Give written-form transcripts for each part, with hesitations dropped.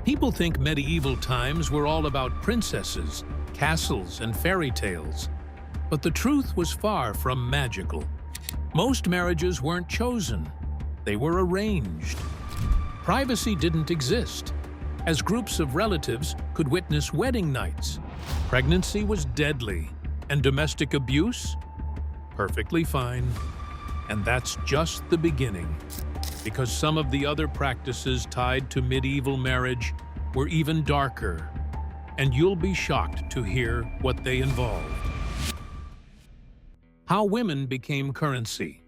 People think medieval times were all about princesses, castles, and fairy tales. But the truth was far from magical. Most marriages weren't chosen. They were arranged. Privacy didn't exist, as groups of relatives could witness wedding nights. Pregnancy was deadly, and domestic abuse? Perfectly fine. And that's just the beginning, because some of the other practices tied to medieval marriage were even darker, and you'll be shocked to hear what they involved. How women became currency.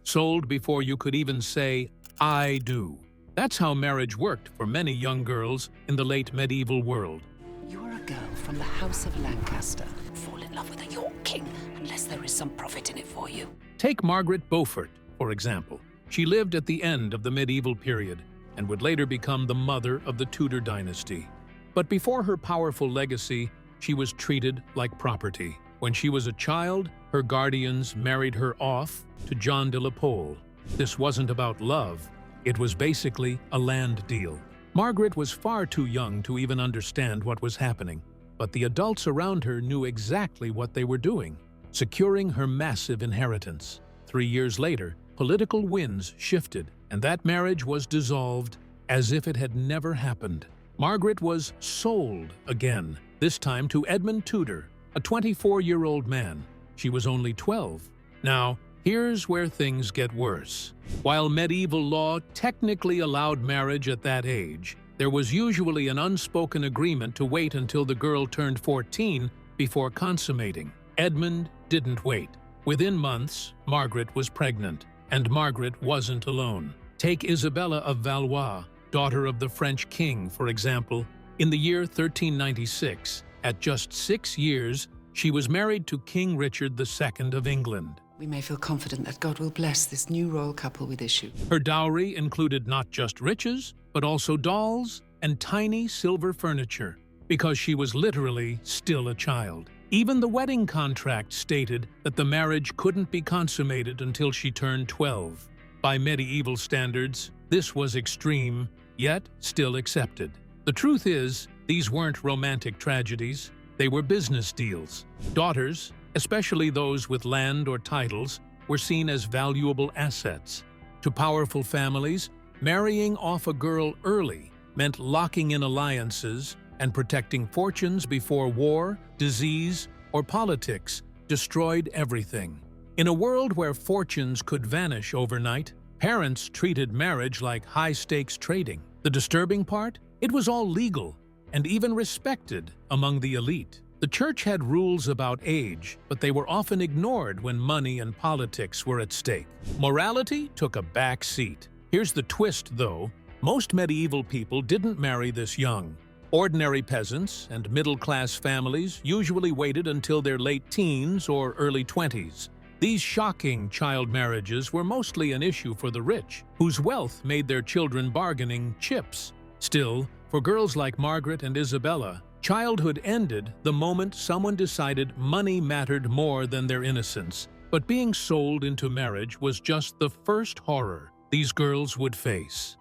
Sold before you could even say, "I do." That's how marriage worked for many young girls in the late medieval world. You're a girl from the House of Lancaster. Fall in love with a York king unless there is some profit in it for you. Take Margaret Beaufort, for example. She lived at the end of the medieval period and would later become the mother of the Tudor dynasty. But before her powerful legacy, she was treated like property. When she was a child, her guardians married her off to John de la Pole. This wasn't about love. It was basically a land deal. Margaret was far too young to even understand what was happening, but the adults around her knew exactly what they were doing, securing her massive inheritance. 3 years later, political winds shifted, and that marriage was dissolved as if it had never happened. Margaret was sold again, this time to Edmund Tudor, a 24-year-old man. She was only 12. Now, here's where things get worse. While medieval law technically allowed marriage at that age, there was usually an unspoken agreement to wait until the girl turned 14 before consummating. Edmund didn't wait. Within months, Margaret was pregnant, and Margaret wasn't alone. Take Isabella of Valois, daughter of the French king, for example. In the year 1396, at just 6 years, she was married to King Richard II of England. We may feel confident that God will bless this new royal couple with issue. Her dowry included not just riches, but also dolls and tiny silver furniture, because she was literally still a child. Even the wedding contract stated that the marriage couldn't be consummated until she turned 12. By medieval standards, this was extreme, yet still accepted. The truth is, these weren't romantic tragedies, they were business deals. Daughters, especially those with land or titles, were seen as valuable assets. To powerful families, marrying off a girl early meant locking in alliances and protecting fortunes before war, disease, or politics destroyed everything. In a world where fortunes could vanish overnight, parents treated marriage like high-stakes trading. The disturbing part? It was all legal and even respected among the elite. The church had rules about age, but they were often ignored when money and politics were at stake. Morality took a back seat. Here's the twist, though. Most medieval people didn't marry this young. Ordinary peasants and middle-class families usually waited until their late teens or early 20s. These shocking child marriages were mostly an issue for the rich, whose wealth made their children bargaining chips. Still, for girls like Margaret and Isabella, childhood ended the moment someone decided money mattered more than their innocence. But being sold into marriage was just the first horror these girls would face.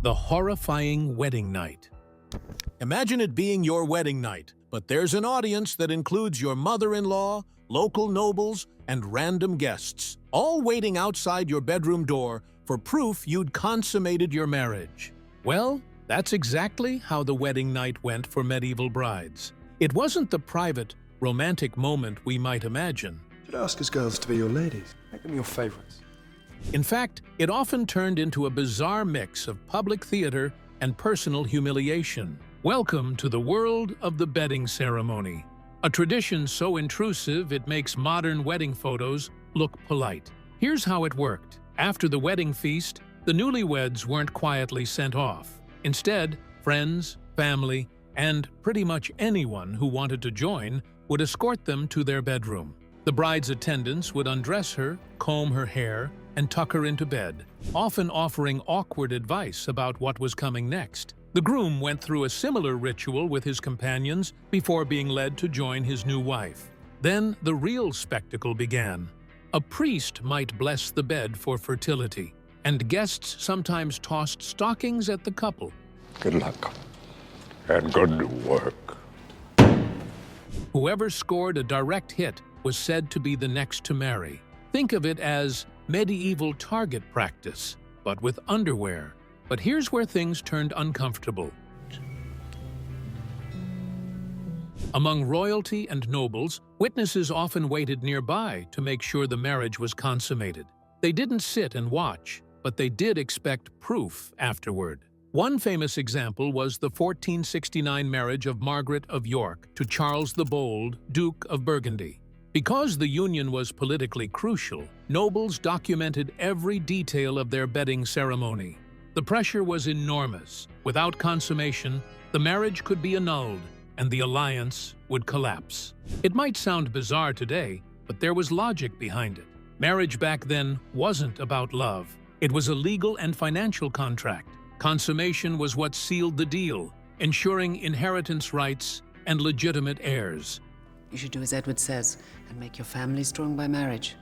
The horrifying wedding night. Imagine it being your wedding night, but there's an audience that includes your mother-in-law, local nobles, and random guests, all waiting outside your bedroom door for proof you'd consummated your marriage. Well, that's exactly how the wedding night went for medieval brides. It wasn't the private, romantic moment we might imagine. You should ask us girls to be your ladies. Make them your favorites. In fact, it often turned into a bizarre mix of public theater and personal humiliation. Welcome to the world of the bedding ceremony, a tradition so intrusive it makes modern wedding photos look polite. Here's how it worked. After the wedding feast, the newlyweds weren't quietly sent off. Instead, friends, family, and pretty much anyone who wanted to join would escort them to their bedroom. The bride's attendants would undress her, comb her hair, and tuck her into bed, often offering awkward advice about what was coming next. The groom went through a similar ritual with his companions before being led to join his new wife. Then the real spectacle began. A priest might bless the bed for fertility, and guests sometimes tossed stockings at the couple. Good luck. And good work. Whoever scored a direct hit was said to be the next to marry. Think of it as medieval target practice, but with underwear. But here's where things turned uncomfortable. Among royalty and nobles, witnesses often waited nearby to make sure the marriage was consummated. They didn't sit and watch, but they did expect proof afterward. One famous example was the 1469 marriage of Margaret of York to Charles the Bold, Duke of Burgundy. Because the union was politically crucial, nobles documented every detail of their bedding ceremony. The pressure was enormous. Without consummation, the marriage could be annulled, and the alliance would collapse. It might sound bizarre today, but there was logic behind it. Marriage back then wasn't about love. It was a legal and financial contract. Consummation was what sealed the deal, ensuring inheritance rights and legitimate heirs. You should do as Edward says and make your family strong by marriage,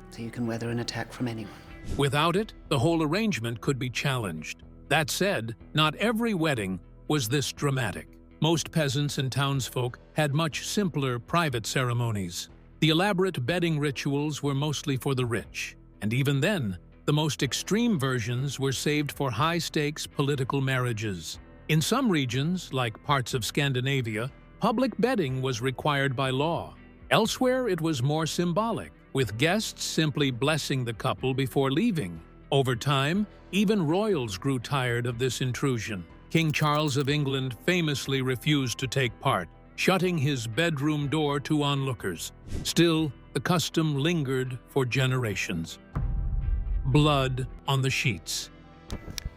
so you can weather an attack from anyone. Without it, the whole arrangement could be challenged. That said, not every wedding was this dramatic. Most peasants and townsfolk had much simpler private ceremonies. The elaborate bedding rituals were mostly for the rich, and even then, the most extreme versions were saved for high-stakes political marriages. In some regions, like parts of Scandinavia, public bedding was required by law. Elsewhere, it was more symbolic, with guests simply blessing the couple before leaving. Over time, even royals grew tired of this intrusion. King Charles of England famously refused to take part, shutting his bedroom door to onlookers. Still, the custom lingered for generations. Blood on the sheets.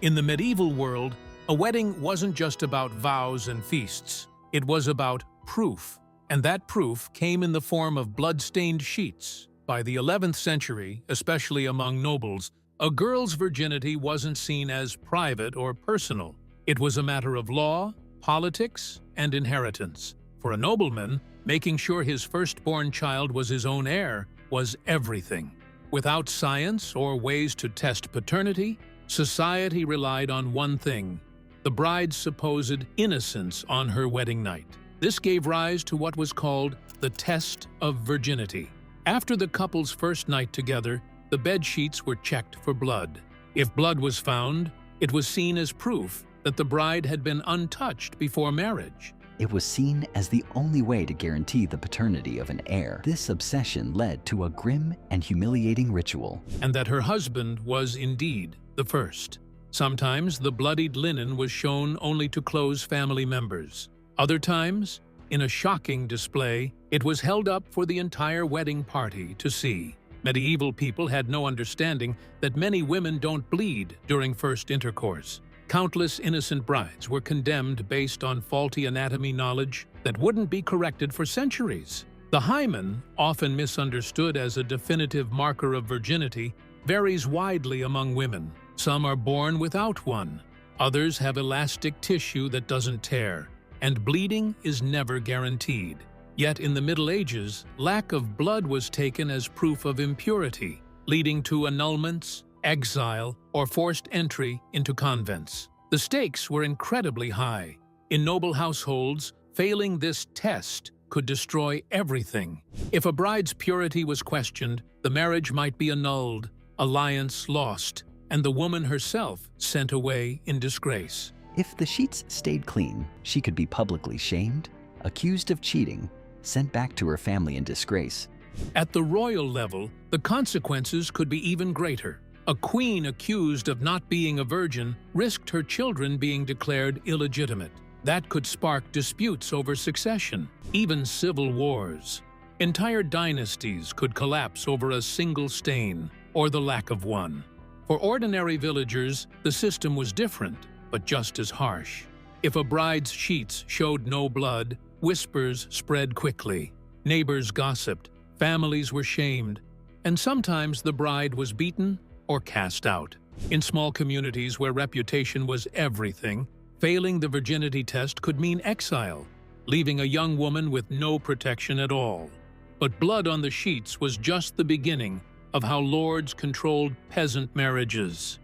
In the medieval world, a wedding wasn't just about vows and feasts. It was about proof, and that proof came in the form of blood-stained sheets. By the 11th century, especially among nobles, a girl's virginity wasn't seen as private or personal. It was a matter of law, politics, and inheritance. For a nobleman, making sure his firstborn child was his own heir was everything. Without science or ways to test paternity, society relied on one thing: the bride's supposed innocence on her wedding night. This gave rise to what was called the test of virginity. After the couple's first night together, the bed sheets were checked for blood. If blood was found, it was seen as proof that the bride had been untouched before marriage. It was seen as the only way to guarantee the paternity of an heir. This obsession led to a grim and humiliating ritual. And that her husband was indeed the first. Sometimes the bloodied linen was shown only to close family members. Other times, in a shocking display, it was held up for the entire wedding party to see. Medieval people had no understanding that many women don't bleed during first intercourse. Countless innocent brides were condemned based on faulty anatomy knowledge that wouldn't be corrected for centuries. The hymen, often misunderstood as a definitive marker of virginity, varies widely among women. Some are born without one. Others have elastic tissue that doesn't tear, and bleeding is never guaranteed. Yet in the Middle Ages, lack of blood was taken as proof of impurity, leading to annulments, exile, or forced entry into convents. The stakes were incredibly high. In noble households, failing this test could destroy everything. If a bride's purity was questioned, the marriage might be annulled, alliance lost, and the woman herself sent away in disgrace. If the sheets stayed clean, she could be publicly shamed, accused of cheating, sent back to her family in disgrace. At the royal level, the consequences could be even greater. A queen accused of not being a virgin risked her children being declared illegitimate. That could spark disputes over succession, even civil wars. Entire dynasties could collapse over a single stain, or the lack of one. For ordinary villagers, the system was different, but just as harsh. If a bride's sheets showed no blood, whispers spread quickly. Neighbors gossiped, families were shamed, and sometimes the bride was beaten or cast out. In small communities where reputation was everything, failing the virginity test could mean exile, leaving a young woman with no protection at all. But blood on the sheets was just the beginning of how lords controlled peasant marriages.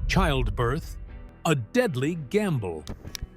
Childbirth. A deadly gamble.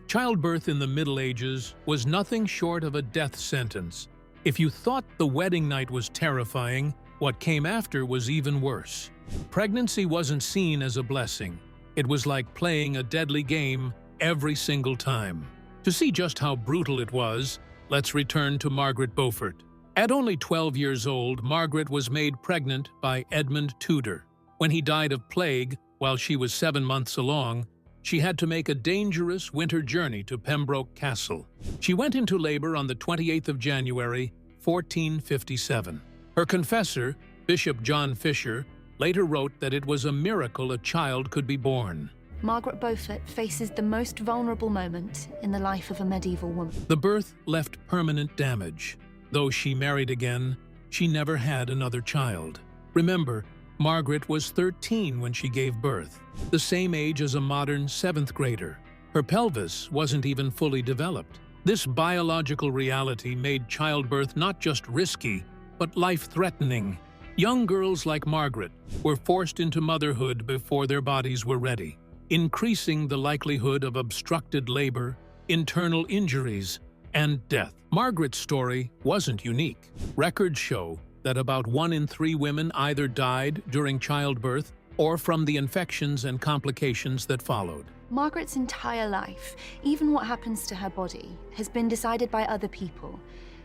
Childbirth in the Middle Ages was nothing short of a death sentence. If you thought the wedding night was terrifying, what came after was even worse. Pregnancy wasn't seen as a blessing. It was like playing a deadly game every single time. To see just how brutal it was, let's return to Margaret Beaufort. At only 12 years old, Margaret was made pregnant by Edmund Tudor. When he died of plague while she was 7 months along, she had to make a dangerous winter journey to Pembroke Castle. She went into labor on the 28th of January, 1457. Her confessor, Bishop John Fisher, later wrote that it was a miracle a child could be born. Margaret Beaufort faces the most vulnerable moment in the life of a medieval woman. The birth left permanent damage. Though she married again, she never had another child. Remember, Margaret was 13 when she gave birth, the same age as a modern 7th grader. Her pelvis wasn't even fully developed. This biological reality made childbirth not just risky, but life-threatening. Young girls like Margaret were forced into motherhood before their bodies were ready, increasing the likelihood of obstructed labor, internal injuries, and death. Margaret's story wasn't unique. Records show that about 1 in 3 women either died during childbirth or from the infections and complications that followed. Margaret's entire life, even what happens to her body, has been decided by other people,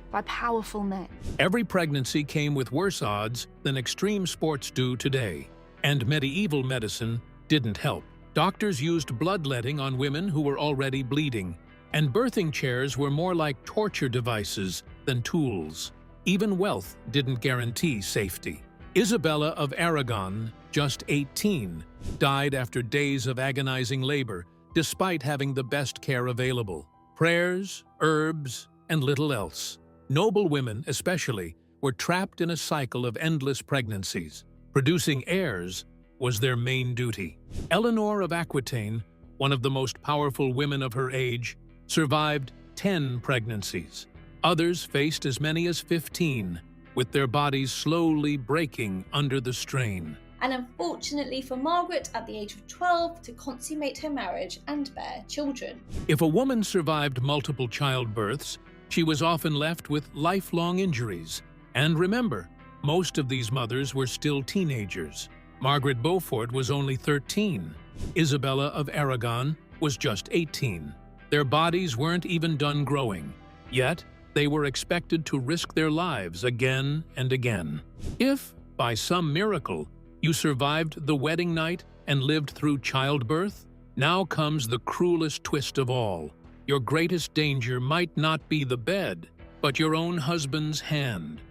by powerful men. Every pregnancy came with worse odds than extreme sports do today, and medieval medicine didn't help. Doctors used bloodletting on women who were already bleeding, and birthing chairs were more like torture devices than tools. Even wealth didn't guarantee safety. Isabella of Aragon, just 18, died after days of agonizing labor, despite having the best care available. Prayers, herbs, and little else. Noble women, especially, were trapped in a cycle of endless pregnancies. Producing heirs was their main duty. Eleanor of Aquitaine, one of the most powerful women of her age, survived 10 pregnancies. Others faced as many as 15, with their bodies slowly breaking under the strain. And unfortunately for Margaret, at the age of 12, to consummate her marriage and bear children. If a woman survived multiple childbirths, she was often left with lifelong injuries. And remember, most of these mothers were still teenagers. Margaret Beaufort was only 13. Isabella of Aragon was just 18. Their bodies weren't even done growing, yet they were expected to risk their lives again and again. If, by some miracle, you survived the wedding night and lived through childbirth, now comes the cruelest twist of all. Your greatest danger might not be the bed, but your own husband's hand.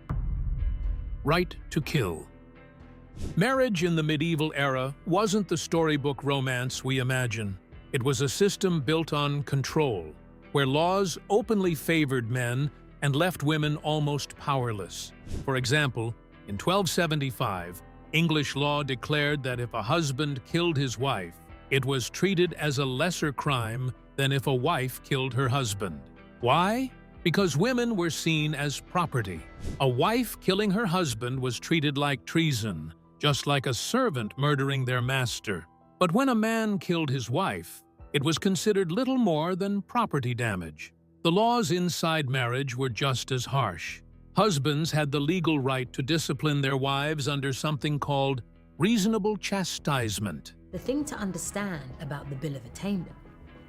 Right to kill. Marriage in the medieval era wasn't the storybook romance we imagine. It was a system built on control, where laws openly favored men and left women almost powerless. For example, in 1275, English law declared that if a husband killed his wife, it was treated as a lesser crime than if a wife killed her husband. Why? Because women were seen as property. A wife killing her husband was treated like treason, just like a servant murdering their master. But when a man killed his wife, it was considered little more than property damage. The laws inside marriage were just as harsh. Husbands had the legal right to discipline their wives under something called reasonable chastisement. The thing to understand about the Bill of Attainder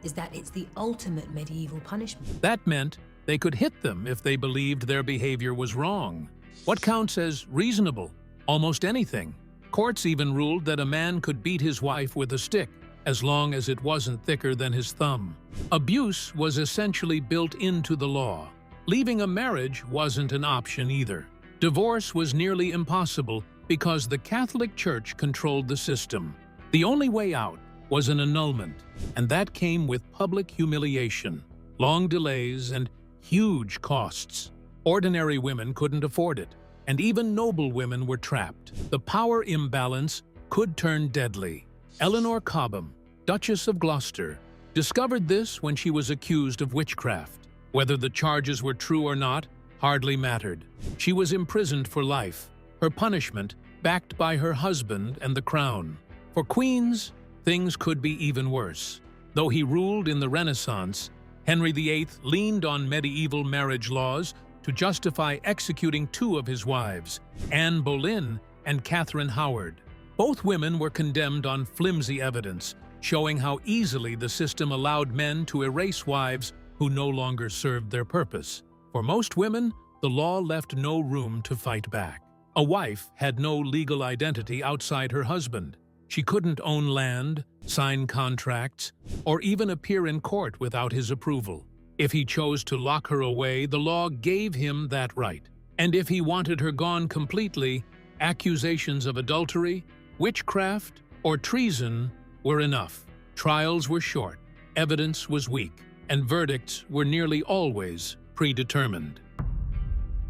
is that it's the ultimate medieval punishment. That meant they could hit them if they believed their behavior was wrong. What counts as reasonable? Almost anything. Courts even ruled that a man could beat his wife with a stick, as long as it wasn't thicker than his thumb. Abuse was essentially built into the law. Leaving a marriage wasn't an option either. Divorce was nearly impossible because the Catholic Church controlled the system. The only way out was an annulment, and that came with public humiliation, long delays, and huge costs. Ordinary women couldn't afford it, and even noble women were trapped. The power imbalance could turn deadly. Eleanor Cobham, Duchess of Gloucester, discovered this when she was accused of witchcraft. Whether the charges were true or not hardly mattered. She was imprisoned for life, her punishment backed by her husband and the crown. For queens, things could be even worse. Though he ruled in the Renaissance, Henry VIII leaned on medieval marriage laws to justify executing two of his wives, Anne Boleyn and Catherine Howard. Both women were condemned on flimsy evidence, showing how easily the system allowed men to erase wives who no longer served their purpose. For most women, the law left no room to fight back. A wife had no legal identity outside her husband. She couldn't own land, sign contracts, or even appear in court without his approval. If he chose to lock her away, the law gave him that right. And if he wanted her gone completely, accusations of adultery, witchcraft, or treason were enough. Trials were short, evidence was weak, and verdicts were nearly always predetermined.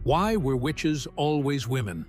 Why were witches always women?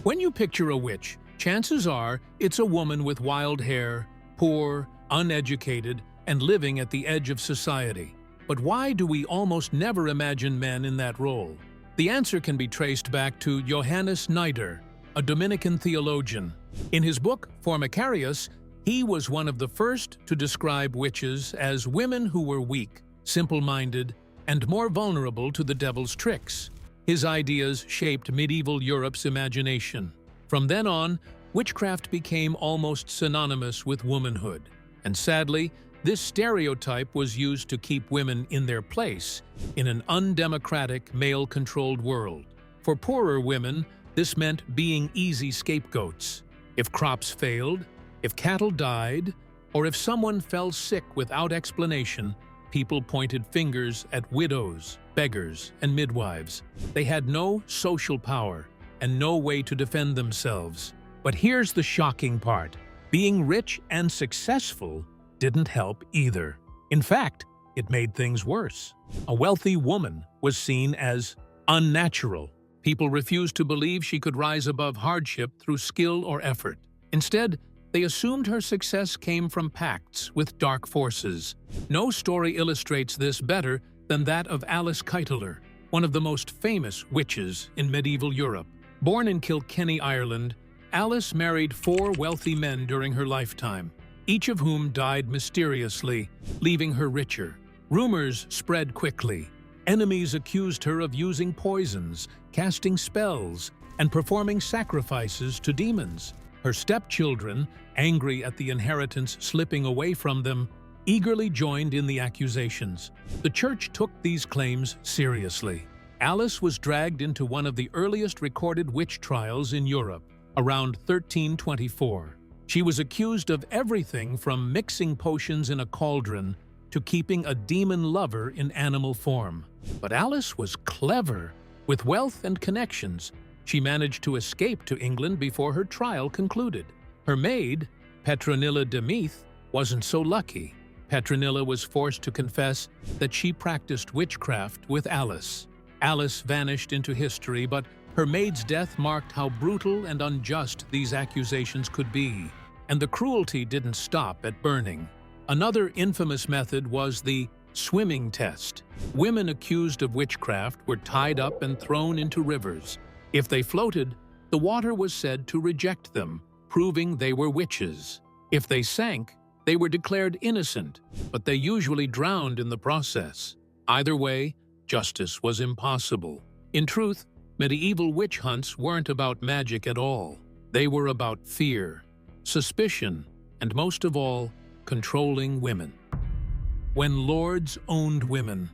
When you picture a witch, chances are it's a woman with wild hair, poor, uneducated, and living at the edge of society. But why do we almost never imagine men in that role? The answer can be traced back to Johannes Nider, a Dominican theologian. In his book, Formicarius, he was one of the first to describe witches as women who were weak, simple-minded, and more vulnerable to the devil's tricks. His ideas shaped medieval Europe's imagination. From then on, witchcraft became almost synonymous with womanhood. And sadly, this stereotype was used to keep women in their place in an undemocratic, male-controlled world. For poorer women, this meant being easy scapegoats. If crops failed, if cattle died, or if someone fell sick without explanation, people pointed fingers at widows, beggars, and midwives. They had no social power and no way to defend themselves. But here's the shocking part. Being rich and successful didn't help either. In fact, it made things worse. A wealthy woman was seen as unnatural. People refused to believe she could rise above hardship through skill or effort. Instead, they assumed her success came from pacts with dark forces. No story illustrates this better than that of Alice Keiteler, one of the most famous witches in medieval Europe. Born in Kilkenny, Ireland, Alice married 4 wealthy men during her lifetime, each of whom died mysteriously, leaving her richer. Rumors spread quickly. Enemies accused her of using poisons, casting spells, and performing sacrifices to demons. Her stepchildren, angry at the inheritance slipping away from them, eagerly joined in the accusations. The church took these claims seriously. Alice was dragged into one of the earliest recorded witch trials in Europe, around 1324. She was accused of everything from mixing potions in a cauldron to keeping a demon lover in animal form. But Alice was clever. With wealth and connections, she managed to escape to England before her trial concluded. Her maid, Petronilla de Meath, wasn't so lucky. Petronilla was forced to confess that she practiced witchcraft with Alice. Alice vanished into history, but her maid's death marked how brutal and unjust these accusations could be. And the cruelty didn't stop at burning. Another infamous method was the swimming test. Women accused of witchcraft were tied up and thrown into rivers. If they floated, the water was said to reject them, proving they were witches. If they sank, they were declared innocent, but they usually drowned in the process. Either way, justice was impossible. In truth, medieval witch hunts weren't about magic at all. They were about fear, suspicion, and most of all, controlling women. When lords owned women.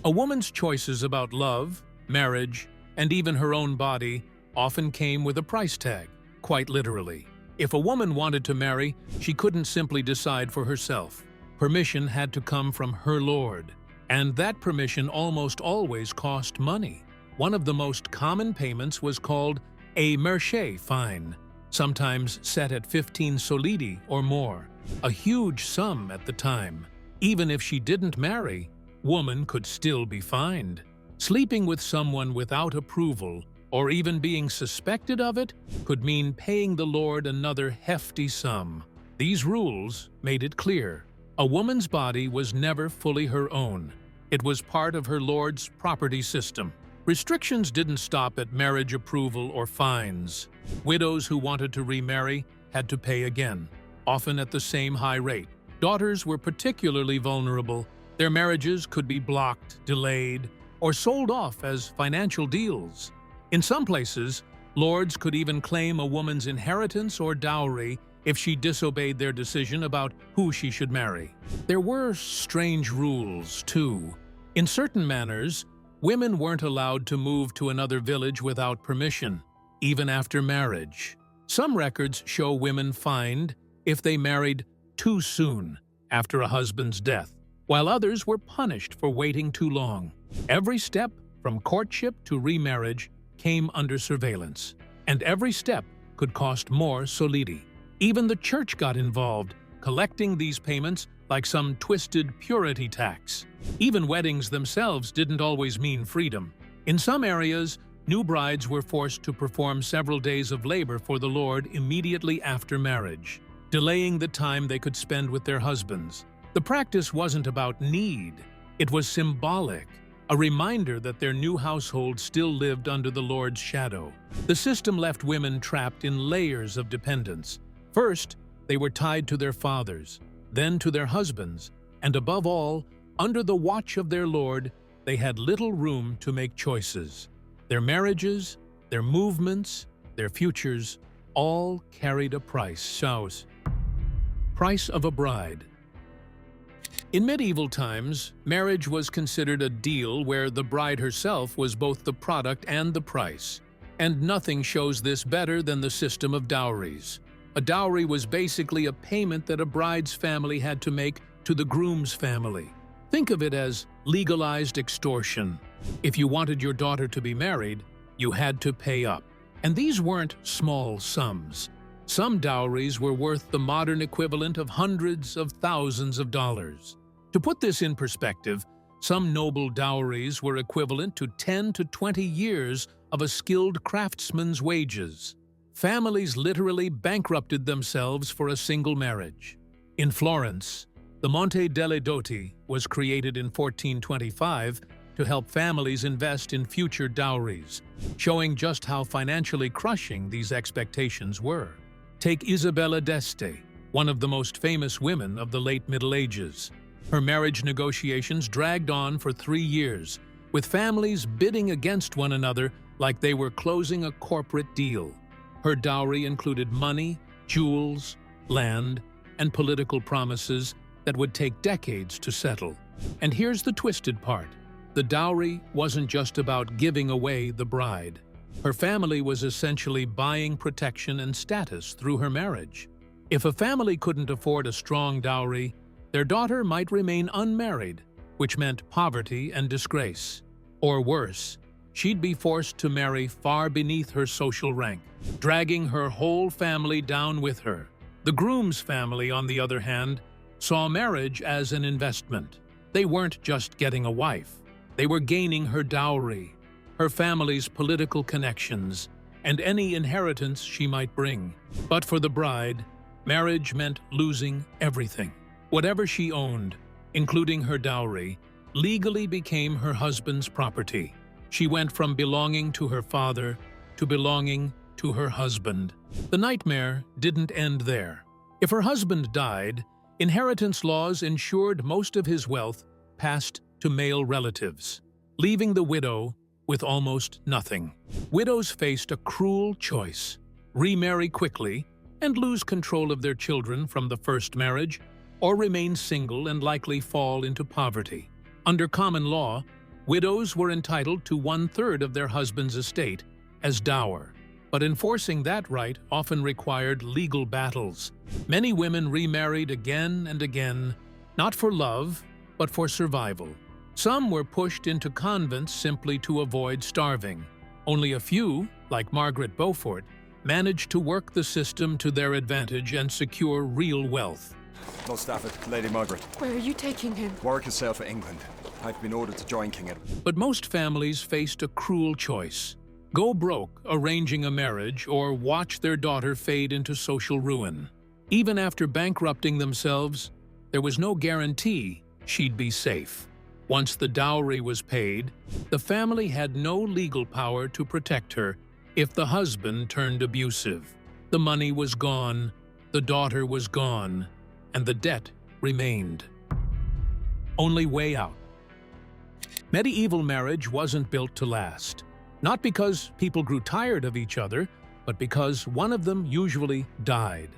A woman's choices about love, marriage, and even her own body often came with a price tag, quite literally. If a woman wanted to marry, she couldn't simply decide for herself. Permission had to come from her lord, and that permission almost always cost money. One of the most common payments was called a merché fine, sometimes set at 15 solidi or more, a huge sum at the time. Even if she didn't marry, woman could still be fined. Sleeping with someone without approval, or even being suspected of it, could mean paying the lord another hefty sum. These rules made it clear. A woman's body was never fully her own. It was part of her lord's property system. Restrictions didn't stop at marriage approval or fines. Widows who wanted to remarry had to pay again, often at the same high rate. Daughters were particularly vulnerable. Their marriages could be blocked, delayed, or sold off as financial deals. In some places, lords could even claim a woman's inheritance or dowry if she disobeyed their decision about who she should marry. There were strange rules, too. In certain manors, women weren't allowed to move to another village without permission, even after marriage. Some records show women fined if they married too soon after a husband's death, while others were punished for waiting too long. Every step, from courtship to remarriage, came under surveillance, and every step could cost more solidi. Even the church got involved, collecting these payments like some twisted purity tax. Even weddings themselves didn't always mean freedom. In some areas, new brides were forced to perform several days of labor for the Lord immediately after marriage, delaying the time they could spend with their husbands. The practice wasn't about need, it was symbolic, a reminder that their new household still lived under the Lord's shadow. The system left women trapped in layers of dependence. First, they were tied to their fathers, then to their husbands, and above all, under the watch of their Lord, they had little room to make choices. Their marriages, their movements, their futures, all carried a price. Price of a bride. In medieval times, marriage was considered a deal where the bride herself was both the product and the price. And nothing shows this better than the system of dowries. A dowry was basically a payment that a bride's family had to make to the groom's family. Think of it as legalized extortion. If you wanted your daughter to be married, you had to pay up. And these weren't small sums. Some dowries were worth the modern equivalent of hundreds of thousands of dollars. To put this in perspective, some noble dowries were equivalent to 10 to 20 years of a skilled craftsman's wages. Families literally bankrupted themselves for a single marriage. In Florence, the Monte delle Doti was created in 1425 to help families invest in future dowries, showing just how financially crushing these expectations were. Take Isabella d'Este, one of the most famous women of the late Middle Ages. Her marriage negotiations dragged on for 3 years, with families bidding against one another like they were closing a corporate deal. Her dowry included money, jewels, land, and political promises that would take decades to settle. And here's the twisted part. The dowry wasn't just about giving away the bride. Her family was essentially buying protection and status through her marriage. If a family couldn't afford a strong dowry, their daughter might remain unmarried, which meant poverty and disgrace. Or worse, she'd be forced to marry far beneath her social rank, dragging her whole family down with her. The groom's family, on the other hand, saw marriage as an investment. They weren't just getting a wife. They were gaining her dowry, her family's political connections, and any inheritance she might bring. But for the bride, marriage meant losing everything. Whatever she owned, including her dowry, legally became her husband's property. She went from belonging to her father to belonging to her husband. The nightmare didn't end there. If her husband died, inheritance laws ensured most of his wealth passed to male relatives, leaving the widow with almost nothing. Widows faced a cruel choice: remarry quickly and lose control of their children from the first marriage, or remain single and likely fall into poverty. Under common law, widows were entitled to 1/3 of their husband's estate as dower, but enforcing that right often required legal battles. Many women remarried again and again, not for love, but for survival. Some were pushed into convents simply to avoid starving. Only a few, like Margaret Beaufort, managed to work the system to their advantage and secure real wealth. Lord Stafford, Lady Margaret. Where are you taking him? Warwick has sailed for England. I've been ordered to join King Edward. But most families faced a cruel choice: go broke arranging a marriage or watch their daughter fade into social ruin. Even after bankrupting themselves, there was no guarantee she'd be safe. Once the dowry was paid, the family had no legal power to protect her if the husband turned abusive. The money was gone, the daughter was gone, and the debt remained. Only way out. Medieval marriage wasn't built to last. Not because people grew tired of each other, but because one of them usually died.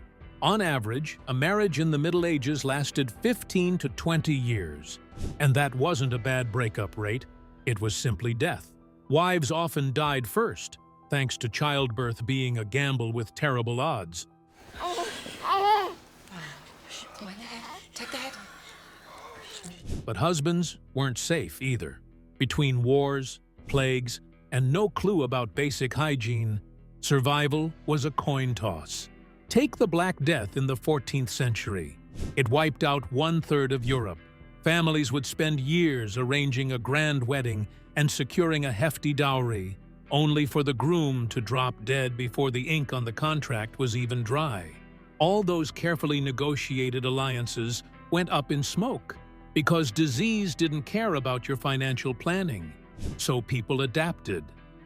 On average, a marriage in the Middle Ages lasted 15 to 20 years. And that wasn't a bad breakup rate, it was simply death. Wives often died first, thanks to childbirth being a gamble with terrible odds. Take the head. But husbands weren't safe either. Between wars, plagues, and no clue about basic hygiene, survival was a coin toss. Take the Black Death in the 14th century. It wiped out 1/3 of Europe. Families would spend years arranging a grand wedding and securing a hefty dowry, only for the groom to drop dead before the ink on the contract was even dry. All those carefully negotiated alliances went up in smoke because disease didn't care about your financial planning. So people adapted.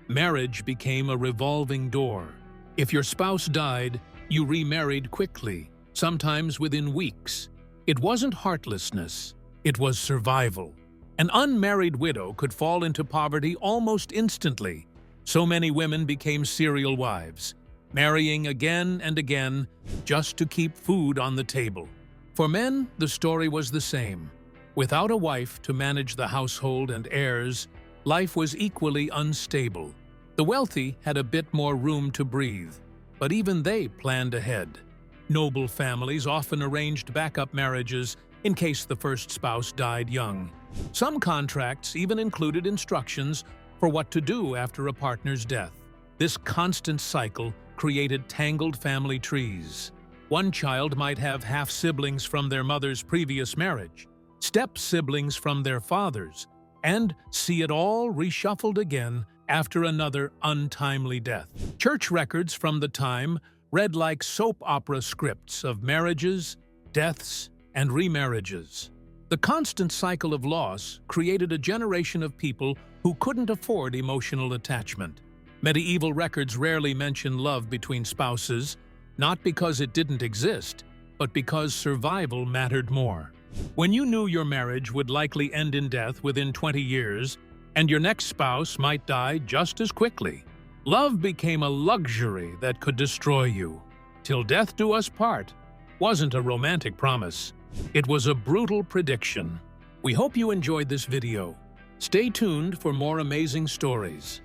Marriage became a revolving door. If your spouse died, you remarried quickly, sometimes within weeks. It wasn't heartlessness, it was survival. An unmarried widow could fall into poverty almost instantly. So many women became serial wives, marrying again and again just to keep food on the table. For men, the story was the same. Without a wife to manage the household and heirs, life was equally unstable. The wealthy had a bit more room to breathe, but even they planned ahead. Noble families often arranged backup marriages in case the first spouse died young. Some contracts even included instructions for what to do after a partner's death. This constant cycle created tangled family trees. One child might have half-siblings from their mother's previous marriage, step-siblings from their father's, and see it all reshuffled again after another untimely death. Church records from the time read like soap opera scripts of marriages, deaths, and remarriages. The constant cycle of loss created a generation of people who couldn't afford emotional attachment. Medieval records rarely mention love between spouses, not because it didn't exist, but because survival mattered more. When you knew your marriage would likely end in death within 20 years, and your next spouse might die just as quickly, love became a luxury that could destroy you. Till death do us part wasn't a romantic promise. It was a brutal prediction. We hope you enjoyed this video. Stay tuned for more amazing stories.